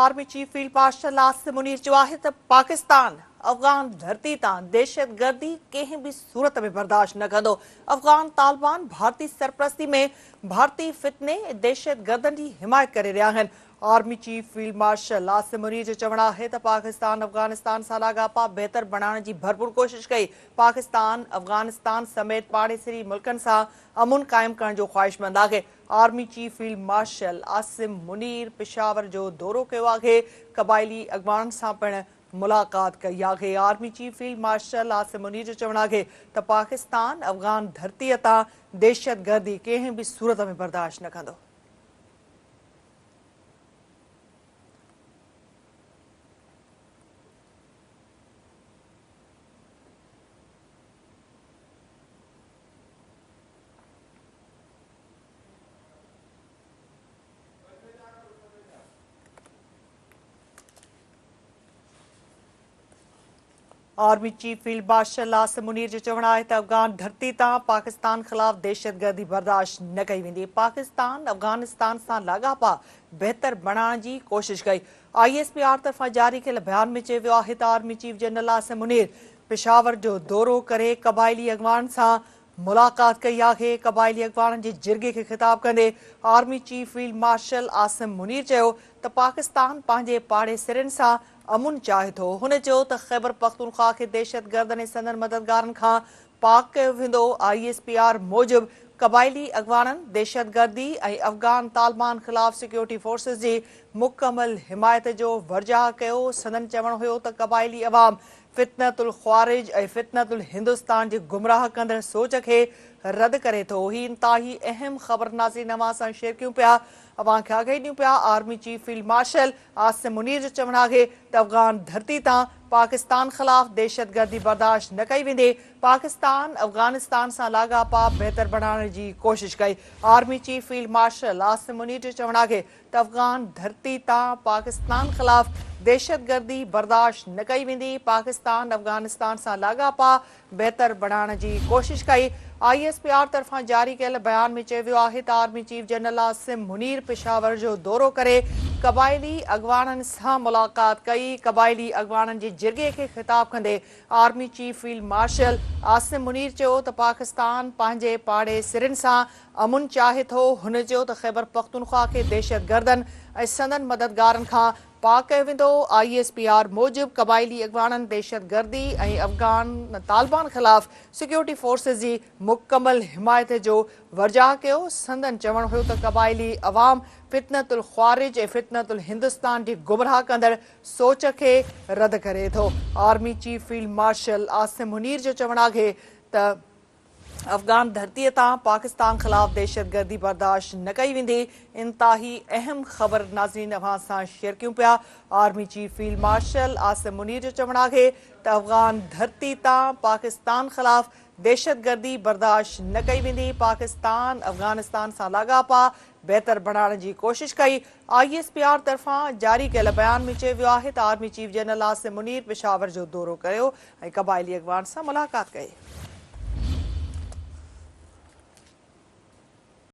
Army chief field marshal Asim Munir चयो आहे त पाकिस्तान अफ़गान धरती तां दहशतगर्दी कंहिं बि सूरत में बर्दाश्त न कंदो। अफ़गान तालिबान भारतीय सरपरस्ती में भारतीय फितने दहशतगर्दनि जी हिमायत करे रहिया आहिनि। Army chief field marshal Asim Munir जो चवणु आहे त पाकिस्तान अफ़गानिस्तान सां लाॻापा बहितर बणाइण जी भरपूर कोशिश कई। पाकिस्तान अफ़गानिस्तान समेत पाड़ेसरी मुल्कनि सां अमुन क़ाइमु करण जो ख़्वाहिशमंद आहे। Army chief field marshal Asim Munir Peshawar जो दौरो कयो आहे। क़बाइली अॻवाननि सां पिणु मुलाक़ात कई आहे। Army chief field marshal Asim Munir जो चवणु आहे त पाकिस्तान अफ़गान धरतीअ तां दहशतगर्दी कंहिं बि सूरत में बर्दाश्त न कंदो। Army chief field marshal Asim Munir जो चवणु आहे त अफ़गान धरती तां पाकिस्तान ख़िलाफ़ दहशतगर्दी बर्दाश्त न कई वेंदी। पाकिस्तान अफ़गानिस्तान सां लाॻापा बहितर बणाइण जी कोशिश कई। ISPR तरफ़ां जारी कयल बयान में चयो वियो आहे त army chief general Asim Munir Peshawar जो दौरो करे क़बाइली अॻवाननि सां मुलाक़ात कई आहे। क़बाइली अॻवाननि जे जिरगे खे ख़िताब कंदे army chief field marshal Asim Munir चयो त पाकिस्तान पंहिंजे पाड़ेसरनि सां अमुन चाहे थो। हुन चयो त ख़ैबर पख्तूनख्वा खे दहशतगर्दनि ऐं संदनि मददगारनि खां पाक कयो वेंदो। ISPR मूजिबि क़बाइली अॻवाननि दहशतगर्दी ऐं अफ़गान तालिबान ख़िलाफ़ सिक्योरिटी फोर्सिस जी मुकमल हिमायत जो वर्जाह कयो। संदनि चवणु हुयो त क़बाइली अवाम फितनतुल ख़्वारिज ऐं फितनतुल हिंदुस्तान जे गुमराह कंदड़ सोच खे रद्द करे थो। ही इंतहाई अहम ख़बर नाज़रीन अवां सां शेयर कयूं पिया, अवां खे आगाही ॾियूं पिया। Army chief field marshal Asim Munir जो चवणु आहे त अफ़गान धरती तां पाकिस्तान ख़िलाफ़ दहशतगर्दी बर्दाश्त न कई वेंदी। पाकिस्तान अफ़गानिस्तान सां लाॻापा बहितर बणाइण जी कोशिश कई। Army chief field marshal Asim Munir जो चवणु आहे त अफ़गान धरती तां पाकिस्तान ख़िलाफ़ दहशतगर्दी बर्दाश्त न कई वेंदी। पाकिस्तान अफ़गानिस्तान सां लाॻापा बहितर बणाइण जी कोशिश कई। ISPR तरफ़ां जारी कयल बयान में चयो वियो आहे त army chief general Asim Munir Peshawar जो दौरो करे क़बाइली अॻवाननि सां मुलाक़ात कई। क़बाइली अॻवाननि जे जिरगे खे ख़िताब कंदे army chief field marshal Asim Munir चयो त पाकिस्तान पंहिंजे पाड़ेसरनि सां अमुन चाहे थो। हुन चयो त ख़ैबर पख्तूनख्वा खे दहशतगर्दनि ऐं संदनि मददगारनि खां पाक कयो वेंदो। ISPR मूजिबि क़बाइली अॻवाननि दहशतगर्दी ऐं अफ़गान तालिबान ख़िलाफ़ सिक्योरिटी फोर्सिस जी मुकमल हिमायत जो वर्जाह कयो। संदनि चवणु हुयो त क़बाइली अवाम फितनतुल ख़्वारिज ऐं फितनतुल हिंदुस्तान जी गुमराह कंदड़ सोच खे रद्द करे थो। Army chief field marshal Asim Munir जो चवणु आहे त अफ़गान धरतीअ तां पाकिस्तान ख़िलाफ़ दहशतगर्दी बर्दाश्त न कई वेंदी। इंतहाई अहम ख़बर नाज़रीन अवां सां शेयर कयूं पिया। Army chief field marshal Asim Munir जो चवणु आहे त अफ़गान धरती तां पाकिस्तान ख़िलाफ़ दहशतगर्दी बर्दाश्त न कई वेंदी। पाकिस्तान अफ़गानिस्तान सां लाॻापा बहितर बणाइण जी कोशिश कई। ISPR तरफ़ां जारी कयल बयान में चयो वियो आहे त army chief general Asim Munir Peshawar जो दौरो कयो ऐं क़बाइली अॻवान सां मुलाक़ात कई।